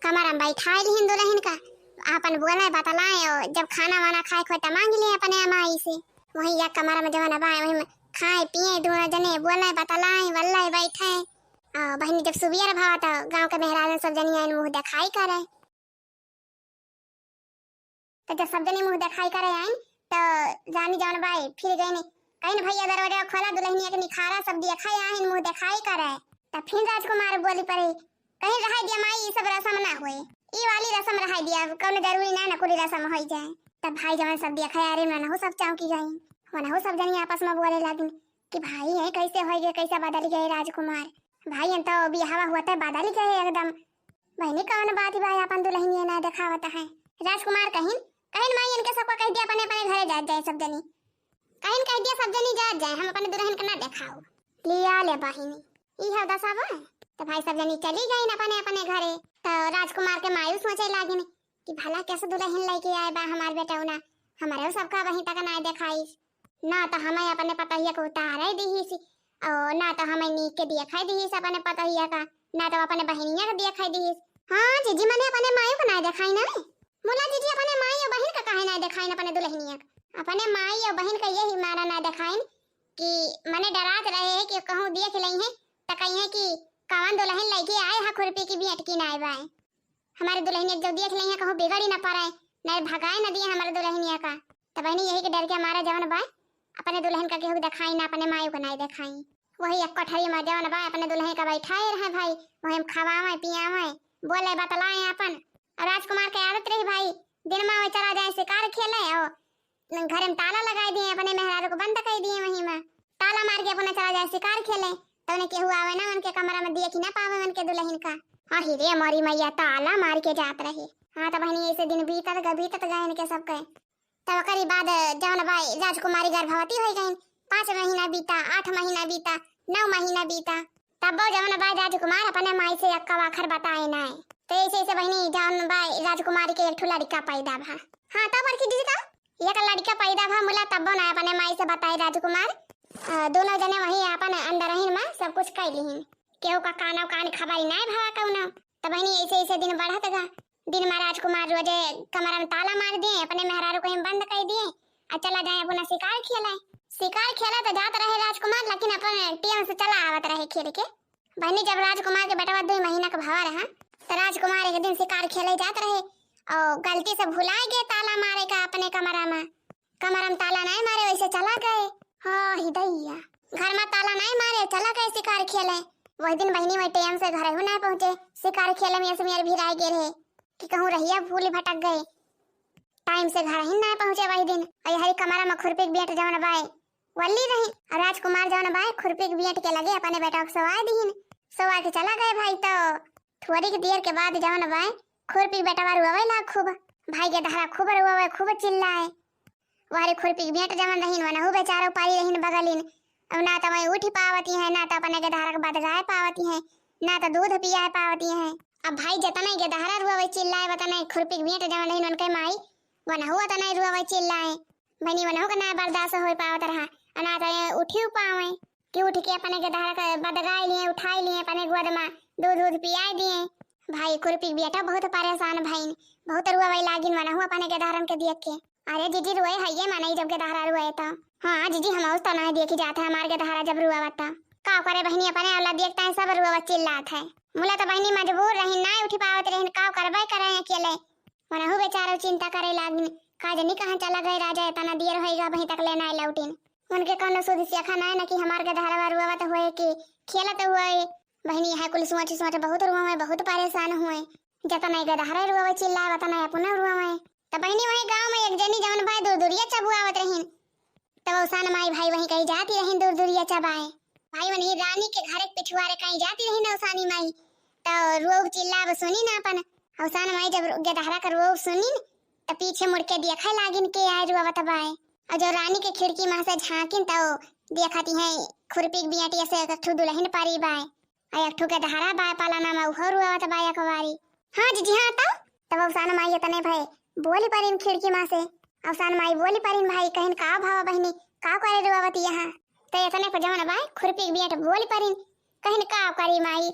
कमरा में बैठा लिहिन दुल्हन का अपन बोले बतलाए और जब खाना वाना खाए खोता मांग लिए अपने माई से। वही एक कमरा में जवाना बाय वही में खाए पिए दोनों जने बोले बतलाए वल्ले बैठे। बहनी जब सुबियर भावा तो गांव के मेहराज सब जनी आइन मुंह दिखाई करे। तो जब सब जनी मुंह दिखाई करे आइन तो जानी जवान बाई फिर गई ने कहीं भैया दरवाजा खोला दुल्हनिया के निखारा सब देखा आइन मुंह दिखाई करे। तो फिर राजकुमार बोली पड़े कहीं रहा दिया माई ये सब रसम ना हुए ई वाली रसम रहा दिया कौन जरूरी ना कोई रसम हो जाए। तब भाई जवान सब देखा यार ना हो सब चाव की गई वना हो सब जनी आपस में बोले लगिन कि भाई है कैसे हो गए कैसे बदल गए राजकुमार। भाई तो बिहावा हुआ था बदल गए एकदम। बहनी कौन बात ही भाई अपन दुल्हनिया ना दिखावता है। राजकुमार कहीं कहीं माई इनके सबको कह दिया अपने अपने घरे जा जाए सब जनी कहीं कह दिया सब जनी जा जाए हम अपने दुल्हन के ना दिखाओ लिया ले बहिनी ई है दसावा। तो भाई सब जनी चली गई अपने अपने घरे। तो राजकुमार के मायूस सोचे लागिन कि भला कैसे दुल्हन लेके आए बा हमार बेटा ना हमारे सबका वहीं तक ना दिखाई ना तो हमें अपने पतहिया को उतारे दी सी और ना तो हमें नीक के दिखाई दी अपने पतहिया का ना तो अपने बहनिया का दिखाई दी। हाँ जीजी मने अपने मायू को ना दिखाई ना मुला जीजी अपने माई और बहन का काहे ना दिखाई अपने दुल्हनिया अपने माई और बहन का यही मारा ना दिखाई कि मने डरात रहे कि कहूं देख लई है तो कहीं है कि कौन दुल्हन लेके आए है खुरपी की बेट की नाई बाए हमारे दुल्हनिया जब देख लई है कहूं बिगड़ी ना पाए ना भगाए ना दिए हमारे दुल्हनिया का। तो बहनी यही के डर के हमारा जवन बाय अपने दुल्हन का केहू दिखाई ना अपने माई को ना दिखाई। वही एक कोठरी में जवन बाय अपने दुल्हन का बैठाए रहे भाई वही हम खवावे पियावे बोले बतलाए अपन। और राजकुमार के आदत रही भाई दिन में चला जाए शिकार खेले और घर में ताला लगा दिए अपने मेहरारू को बंद कर दिए वहीं में ताला मार के अपने चला जाए शिकार खेले तो उन्हें केहू आवे ना उनके कमरा में देख ही ना पावे उनके दुल्हन का। हाँ ही रे मोरी मैया ताला मार के जात रही। हाँ तो बहनी ऐसे दिन बीतत गए इनके सब के। तब करी बाद जवन भाई राजकुमारी गर्भवती हो गई 5 महीना बीता 8 महीना बीता 9 महीना बीता तब जवन भाई राजकुमार अपने माई से अक्का वाखर बताए ना तो ऐसे ऐसे बहनी जवन भाई राजकुमारी के एक लड़का पैदा भा। हाँ तब बड़की दीदी का एक लड़का पैदा भा मुला तब ना अपने माई से बताए राजकुमार दोनों जने वही अपन अंदर ही में सब कुछ कर लिहिन केहू का कान खबर नहीं भावा कौना। तो बहनी ऐसे ऐसे दिन बढ़त गा दिन में राजकुमार रोजे कमरा में ताला मार दिए अपने मेहरारू को बंद कर दिए और चला जाए अपना शिकार खेला तो जात रहे राजकुमार लेकिन अपन टीम से चला आवत रहे खेल के। बहनी जब राजकुमार के बेटा 2 महीना का भावा रहा तो राजकुमार एक दिन शिकार खेले जात रहे और गलती से भुला गए ताला मारे का अपने कमरा में ताला नहीं मारे वैसे चला गए। हाँ हिदैया घर में ताला नहीं मारे चला गए शिकार खेले। वही दिन बहनी में टाइम से घर ही ना पहुंचे शिकार खेले में असमियर भी रह गए रहे कि कहूं रहिया भूल भटक गए टाइम से घर ही ना पहुंचे। वही दिन हरी कमरा में खुरपी बेट जवन बाय वल्ली रही और राजकुमार जवन बाय खुरपी बेट के लगे अपने बेटा को सवा दीन सवा के चला गए भाई। तो थोड़ी देर के बाद जवन बाय खुरपी बेटा रुआवे ला खूब भाई के धारा खूब रुआवे खूब चिल्लाए वारे खुरपी बेट जवन रहीन वना हो बेचारा पारी रहीन बगलिन अब ना तो मैं उठ पावती है ना तो अपने के धारा के बदगाए पावती है ना तो दूध पिया पावती है। अब भाई जतने के धारा रुआवे चिल्लाए वतने खुरपी बेट जवन रहीन उनके माई वना हुआ तो नहीं रुआवे चिल्लाए बनी वना हो ना बर्दाश्त हो पावत रहा ना तो उठी पावे कि उठ के अपने के धारा के बदगाए लिए उठाई लिए अपने गोद में दूध पियाई दिए। भाई खुरपी बेटा बहुत परेशान भाई बहुत रुआवे लागिन वना हुआ अपने के धारन के देख के अरे जीजी रुए है ये माने जब के दहरा रुए था। हाँ जीजी हम उस तो नहीं देखी जाता है हमारे के दहरा जब रुआ था का करे बहनी अपने औलाद देखता है सब रुआ चिल्लात है मुला तो बहनी मजबूर रही ना उठी पावत रही का करबे करे अकेले मना हो बेचारा चिंता करे लागिन का जनी कहां चला गए राजा इतना देर होएगा वहीं तक लेना है लौटिन उनके कोनो सुध सिखा ना है ना कि हमारे के दहरा रुआ तो होए कि खेलत हुए बहनी है कुल सोच बहुत रुआ है बहुत परेशान हुए जतना के दहरा रुआ चिल्ला वतना अपना रुआ है। तो बहनी वही गांव में एक जनी जवन भाई दूर दूरिया चबुआवत रहीन तब औसान माई भाई वहीं कहीं जाती रहीन दूर दूरिया चबाए भाई वनी रानी के घर पिछुआरे कहीं जाती रहीन औसानी माई तो रोब चिल्लाब सुनी ना अपन औसान माई जब गदहरा कर रोब सुनी तो पीछे मुड़ के देखा लागिन के आए रुआवत बाए और जो रानी के खिड़की में से झांकिन तो देखती है खुरपी बियाटी से एकठू दुल्हन पारी बाए और एकठू के दहरा बाए पालाना में उहो रुआवत बाए अखबारी। हां जी हां तब औसान माई तने भाई बोली परिन खिड़की मां से औसान माई बोली परिन भाई कहिन का भाव बहनी का करे रुआवती यहां तो इतने पर जवन भाई खुरपी बेट बोली परिन कहिन का करी माई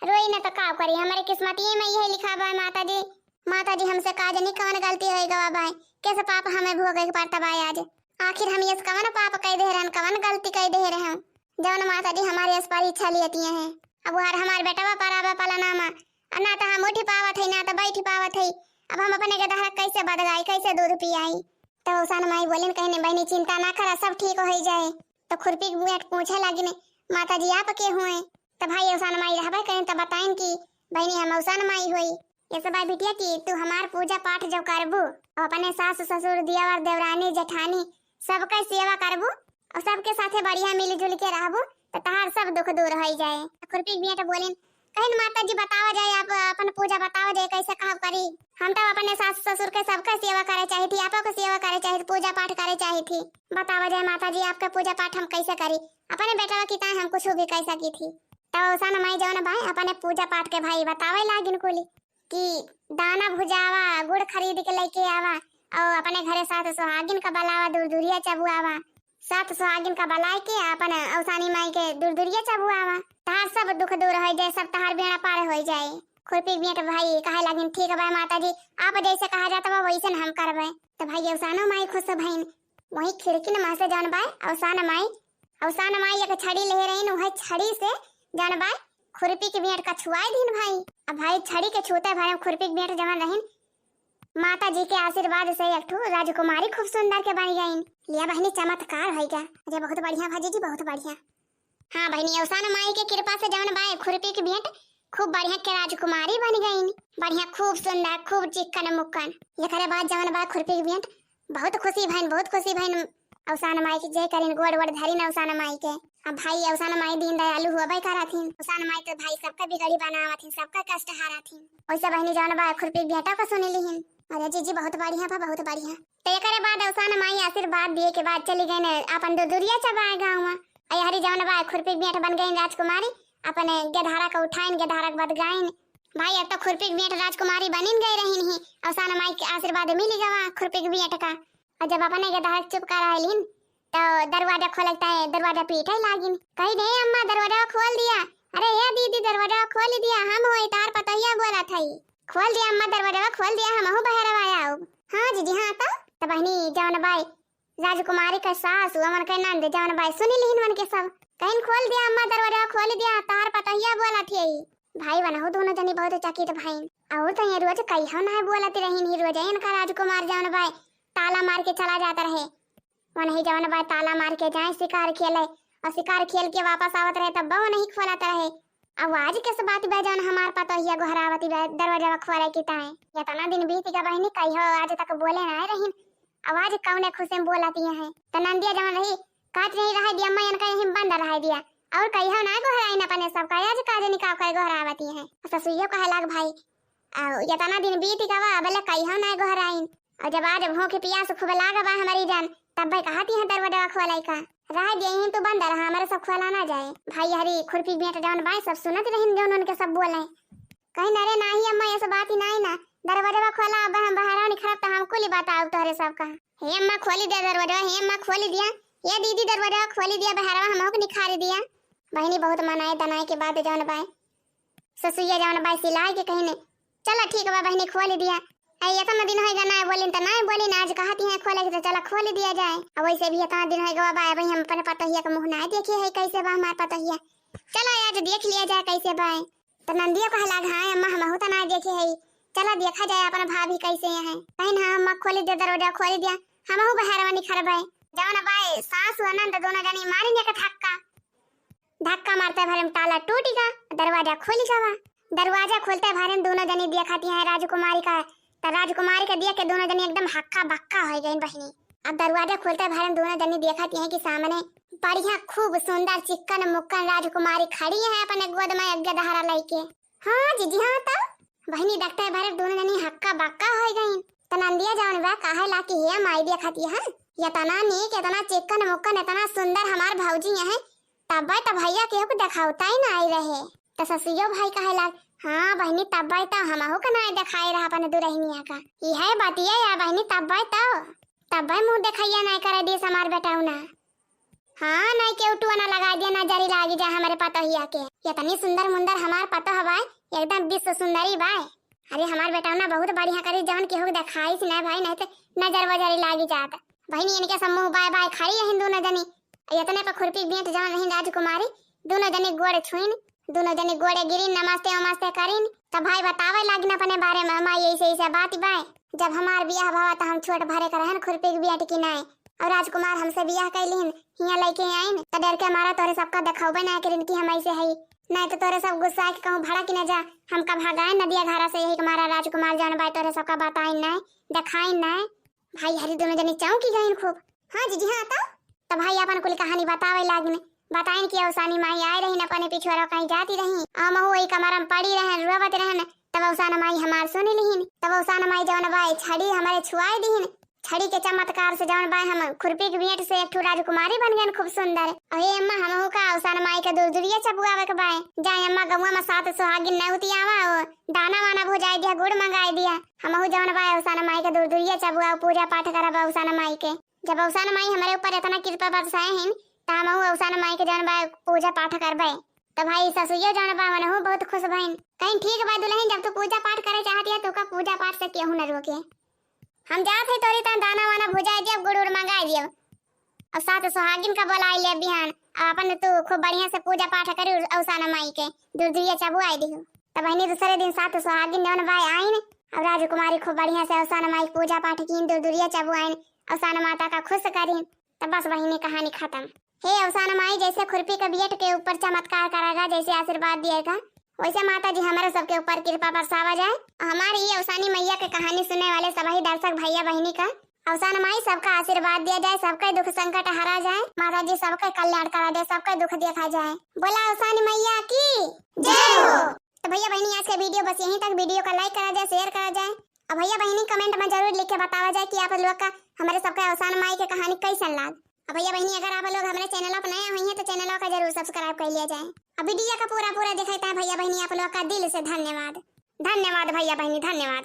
रोई न तो का करी हमारे किस्मत ये में यही लिखा बा माता जी माता जी हमसे काज नहीं कवन गलती होई गवा भाई, कैसे पाप हमें भोगे के पड़ता भाई आज। आखिर हम ये कवन पाप कह दे रहन, कवन गलती कह दे रहे हम, जवन माता जी हमारे इस पर इच्छा लियती हैं। अब हर हमार बेटा परावा पाला नामा, ना तो हम उठी पावत है ना तो बैठी पावत है। अब हम अपने के दहर कैसे बदगाई, कैसे दूध पियाई। तो उसान माई बोलिन कहने बहनी चिंता ना करा, सब ठीक हो जाए। तो खुरपी के बुआ पूछे लगी माता जी आप के हुए। तो भाई उसान माई रहबे कहें तो बताइन की बहनी हम उसान माई हुई। ये सब भाई बिटिया की तू हमार पूजा पाठ जब करबू और अपने सास ससुर दियावर देवरानी जेठानी सबका सेवा करबू और सबके साथे बढ़िया मिलजुल के रहबू तो तहार सब दुख दूर हो जाए। खुरपी बिया तो बोलिन कहीं माता जी बतावा जाए, आप अपन पूजा बतावा जाए कैसे कहा करी। हम तो अपने सास ससुर के सबका सेवा करे चाहिए थी, आपको सेवा करे चाहिए, पूजा पाठ करे चाहिए थी। बतावा जाए माता जी आपका पूजा पाठ हम कैसे करी, अपने बेटा की तरह हम कुछ भी कैसा की थी। तो सन माई जौन भाई अपने पूजा पाठ के भाई बतावे लागिन कुली कि दाना भुजावा, गुड़ खरीद के लेके आवा और अपने घरे साथ सुहागिन का बलावा, दूरदूरिया चबुआवा, साथ सुहागिन का बलाय के अपन औसानी माई के दूरदूरिया चबुआवा, तहार सब दुख दूर हो जाए, सब तहार बेड़ा पार हो जाए। खुरपी बिया भाई कहे लगिन ठीक है भाई माता जी आप जैसे कहा जाता है वैसे हम करबे। तो भाई औसानो माई खुश भईन वही खिड़की न मासे जान भाई औसान माई एक छड़ी ले रही वही छड़ी से जान भाई खुरपी के बिया कछुआई दिन भाई। अब भाई छड़ी के छूते भाई खुरपी के बिया जवन रहीन माता जी के आशीर्वाद से एक ठो राजकुमारी खूब सुंदर के बन गईन। लिया बहनी चमत्कार है क्या, अरे बहुत बढ़िया भाजी जी बहुत बढ़िया। हाँ बहनी औसान माई के कृपा से जवन भाई खुरपी के बिया खूब बढ़िया के राजकुमारी बन गईन, बढ़िया खूब सुंदर खूब चिकन मुक्कन। ये करे बाद जवन भाई खुरपी के बिया बहुत खुशी भईन, बहुत खुशी भईन। औसान माई के जय करिन गोड़ गोड़ धरिन औसान माई के। अब भाई औसान माई दीन दयालु होबे कराथिन, औसान माई तो भाई सबका बिगड़ी बनावथिन, सबका कष्ट हाराथिन। वैसे बहनी जवन भाई खुरपी के बेटा को सुन लीहिन। अरे जी बहुत बढ़िया बा बहुत बढ़िया। तो एकरे बाद औसान माई आशीर्वाद दिए के बाद चली गई अपन दूरिया चबाए गाँव में। हरी जवन भाई खुरपी बेट बन गई राजकुमारी, अपने गेधारा को उठाइन गेधारा के बाद गाइन। भाई अब तो खुरपी बेट राजकुमारी बनिन गई रही ही, औसान माई के आशीर्वाद मिल गवा खुरपी बेट का। और जब अपने गेधारा चुप कर आइलिन तो दरवाजा खोलता है, दरवाजा पीटे लागिन कही दे अम्मा दरवाजा खोल दिया। अरे ये दीदी दरवाजा खोल दिया, हम होई तार पतैया बोला थई, खोल दिया अम्मा दरवाजा खोल दिया, हम बहरवा आया। हाँ जीजी हाँ तो बहनी जवन भाई राजकुमारी का सास अमन के नंद जवन भाई सुनी लिहिन मन के सब कहीं खोल दिया अम्मा दरवाजा खोल दिया तार पतैया बोला थी। भाई बनहु दोनों जनी बहुत चकित भाई और तो ये रोज कई हो ना बोलती रहीन ही रोज इनका राजकुमार जवन भाई ताला मार के चला जाता रहे, वो नहीं जवन भाई ताला मार के जाए शिकार खेले और शिकार खेल के वापस आवत रहे तब वो नहीं खोलाता रहे। अब आज कैसे बात बेजान हमार पता ही गोहरावती दरवाजा खोले की ताए या तना दिन बीत गया बहनी कही हो आज तक बोले ना रहीन। आवाज कौने खुशे में बोलती है तो नंदिया जवन रही काट नहीं रहा दिया मैं इनका यहीं बंद रहा दिया और कही हो ना गोहराइन अपने सब का आज काज निकाल कर गोहरावती है। ससुइयो कहे लग भाई ये तना दिन बीत गया बोले कही हो ना गोहराइन और जब आज भूख प्यास खूब लागा बा हमारी जान तब भाई कहती है दरवाजा खोलाई का रह गई तो बंद रहा हमारे सब खोला ना जाए। भाई हरी खुरपी बेट जवन भाई सब सुनत रहीन जवन उनके सब बोले कहीं नरे नाही अम्मा ये सब बात ही नहीं ना दरवाजा खोला अब हम बाहर नहीं खराब तो हमको ली बताओ तोरे सब का। हे अम्मा खोली दे दरवाजा, हे अम्मा खोली दिया, ये दीदी दरवाजा खोली दिया बहरवा हमको निखारी दिया। बहनी बहुत मनाए दनाए के बाद जवन भाई ससुइया जवन भाई सिलाई के कहने चला ठीक है बहनी खोली दिया। ये इतना दिन होएगा ना बोलिन तो नहीं बोलिन आज कहती है खोले तो चला खोल दिया जाए। अब वैसे भी इतना दिन होएगा भाई भाई हम अपने पतोहिया का मुंह नहीं देखे है कैसे बा हमार पतोहिया, चला आज देख लिया जाए कैसे भाई। तो नंदिया कहे लग हाँ अम्मा हम होता ना देखे है चला देखा जाए अपना भाभी कैसे है। कहीं हाँ अम्मा खोली दे दरवाजा खोली दिया हम बहरवा निखर भाई जवन भाई सास अनंत दोनों जनी मारेंगे का धक्का मारते भरे ताला टूटेगा दरवाजा खोली गवा। दरवाजा खोलते भरे दोनों जनी दिखाती है राजकुमारी का तो राजकुमारी के दिया के दोनों जनी एकदम हक्का बक्का हो गई बहनी। अब दरवाजा खोलते भरे दोनों जनी दिखाती है कि सामने बढ़िया खूब सुंदर चिकन मुक्कन राजकुमारी खड़ी है अपने गोद में एक गदहारा लेके। हाँ जीजी हाँ तो बहनी देखते है भरे दोनों जनी हक्का बक्का हो गई। तो नंदिया जान बा कहे ला कि ये माई दिखाती है ये तना नीक इतना चिकन मुक्कन इतना सुंदर हमार भौजी है तब तो भैया के दिखावता ही ना आई रहे। तो ससुइयो भाई कहे ला हाँ बहनी तब तो हमहू का नहीं दिखाई रहा अपने दुरहिनिया का यह बातिया या बहनी तब मुंह दिखाइया नहीं करे दिस हमार बेटा ना। हाँ नहीं के उठुआ ना लगा दिया ना जरी लागी जा हमारे पतोहिया के इतनी सुंदर मुंदर हमार पतो हवाए एकदम विश्व सुंदरी बाय। अरे हमार बेटा ना बहुत बढ़िया करी जवन केहू देखाई से ना भाई, नहीं तो नजर वजर लागी जात। बहनी इनके समूह बाय बाय खड़ी रही दोनों जनी, इतने पर खुरपी बेट जवन रही राजकुमारी, दोनों जनी गोड़ छुइन, दोनों जनी गोड़े गिरी, नमस्ते नमस्ते करीन। तब भाई बतावे लागिन अपने बारे में, हमारी ऐसे ऐसे बात बाय। जब हमार बियाह भवा तो हम छोट भरे कर रहन खुरपी के बेट की नाय, और राजकुमार हमसे बियाह कैलिन हिया लेके आइन त डर के मारा तोरे सबका देखावे ना करिन कि हम ऐसे है, नहीं तो तोरे सब गुस्सा के कहूं भड़ा कि न जा हमका भगाए नदिया घारा से, यही हमारा राजकुमार जान बाय तोरे सबका बताइन ना देखाइन ना। भाई हरी दोनों जनी चाऊ की गइन खूब। हां जीजी हां तो भाई अपन कुल कहानी बतावे लागिन, बताइन कि औसानी माई आए रही अपने पिछवाड़ा कहीं जाती रही, हम वही कमरा में पड़ी रहन रोवत रहन। तब औसाना माई हमार सुन लिहिन, तब औसाना माई जवन बाय छड़ी हमारे छुआई दीहिन, छड़ी के चमत्कार से जवन बाय हम खुरपी के भेंट से एक ठो राजकुमारी बन गन खूब सुंदर। अरे अम्मा हमहू का औसाना माई के दूर दूरिया चबुआवे के बाय, जाए अम्मा गौवा में सात सुहागिन नहुती आवा ओ दाना वाना भुजाई दिया, गुड़ मंगाई दिया, हमहू जवन बाय औसाना माई के दूर दूरिया चबुआ पूजा पाठ करब औसाना माई के। जब औसाना माई हमारे ऊपर इतना कृपा बरसाए हैं त हमहू औसाना माई के जवन बाय पूजा पाठ करबे। तो भाई ससुइयो जवन बा मनहू बहुत खुश भइन, कहीं ठीक बा दुल्हन जब तू पूजा पाठ करे चाहती है तो का पूजा पाठ से केहू न रोके। हम जात है तोरी ता दाना वाना भुजाई दियो, गुड़ उड़ मंगाई दियो, और साथ सुहागिन का बुलाई ले बिहान, अपन तू खूब बढ़िया से पूजा पाठ करी औसाना माई के दूर दूरिया चबुआई दियो। तब बहनी दूसरे दिन साथ सुहागिन जवन बाय आइन और राजकुमारी खूब बढ़िया से औसाना माई पूजा पाठ कीन, दूर दूरिया चबुआइन, औसाना माता का खुश करीन। तब बस बहनी कहानी खत्म। हे औसाना माई जैसे खुरपी के बेट के ऊपर चमत्कार करेगा, जैसे आशीर्वाद दिएगा, वैसे माता जी हमारे सबके ऊपर कृपा बरसावा जाए। हमारी ये औसानी मैया के कहानी सुनने वाले सभी दर्शक भैया बहनी का औसाना माई सबका आशीर्वाद दिया जाए, सबका दुख संकट हरा जाए, माता जी सबका कल्याण करा दे, सबका दुख देखा जाए। बोला औसानी मैया की जय हो। तो भैया बहनी आज के वीडियो बस यहीं तक। वीडियो का लाइक करा जाए, शेयर करा जाए, और भैया बहनी कमेंट में जरूर लिख के बतावा जाए कि आप लोग का हमारे सबका औसाना माई के कहानी कैसन लाग। अब भैया बहनी अगर आप लोग हमारे चैनल पर नए हुई हैं तो चैनल का जरूर सब्सक्राइब कर लिया जाए। अब वीडियो का पूरा देखता है भैया बहनी आप लोग का दिल से धन्यवाद। धन्यवाद भैया बहनी, धन्यवाद।